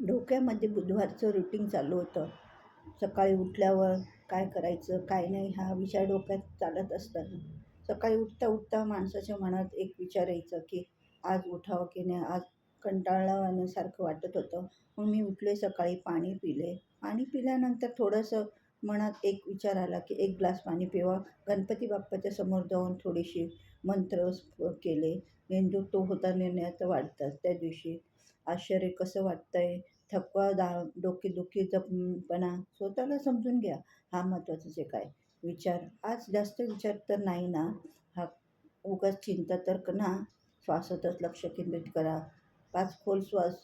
डोक्यामध्ये बुधवारचं रुटीन चालू होतं. सकाळी उठल्यावर काय करायचं, काय नाही हा विचार डोक्यात चालत असताना सकाळी उठता उठता माणसाच्या मनात एक विचार यायचा की आज उठावं की नाही. आज कंटाळल्यासारखं वाटत होतं. मग मी उठले, सकाळी पाणी पिले. पाणी पिल्यानंतर थोडंसं मनात एक विचार आला की एक ग्लास पाणी पिवा. गणपती बाप्पाच्या समोर जाऊन थोडीशी मंत्र केले. मेंदूत तो होता निर्णयाचा वाढतात त्या दिवशी. आश्चर्य कसं वाटतंय, थकवा, डोकेदुखी, जपणपणा स्वतःला समजून घ्या. हा महत्त्वाचं आहे. काय विचार आज जास्त विचार तर नाही ना. हा उगाच चिंता तर ना. श्वासातच लक्ष केंद्रित करा. 5 खोल श्वास.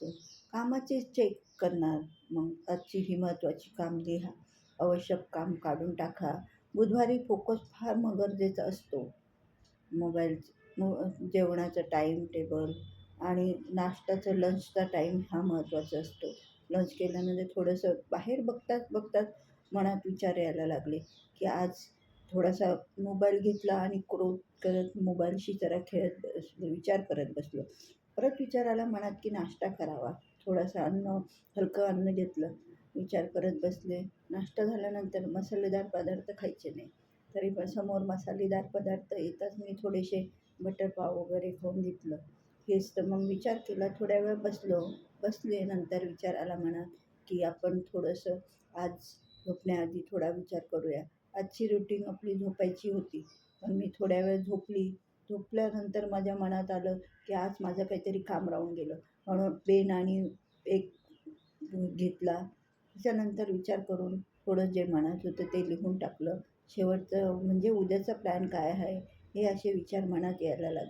कामाचे चेक करणार. मग आजची ही महत्त्वाची काम लिहा. आवश्यक काम काढून टाका. बुधवारी फोकस फार गरजेचा असतो. मोबाईल जेवणाचं टाईम टेबल आणि नाश्त्याचं लंचचा टाईम हा महत्त्वाचा असतो. लंच केल्यानंतर थोडंसं बाहेर बघतात मनात विचार यायला लागले की आज थोडासा मोबाईल घेतला आणि क्रोध करत मोबाईलशी जरा खेळत विचार करत बसलो. परत विचार आला मनात की नाश्ता करावा. थोडासा हलकं अन्न घेतलं, विचार करत बसले. नाश्ता झाल्यानंतर मसालेदार पदार्थ खायचे नाही. तरी पण समोर मसालेदार पदार्थ येताच मी थोडेसे बटर पाव वगैरे खाऊन घेतलं. हेच तर मग विचार केला. थोड्या वेळ बसले. नंतर विचार आला मनात की आपण थोडंसं आज झोपण्याआधी थोडा विचार करूया. आजची रुटीन आपली झोपायची होती, पण मी थोड्या वेळ झोपली. झोपल्यानंतर माझ्या मनात आलं की आज माझं काहीतरी काम राहून गेलं. म्हणून पेन आणि एक घेतला. त्याच्यानंतर विचार करून थोडं जे मनात होतं ते लिहून टाकलं. शेवटचं म्हणजे उद्याचा प्लॅन काय आहे हे असे विचार मनात यायला लागले.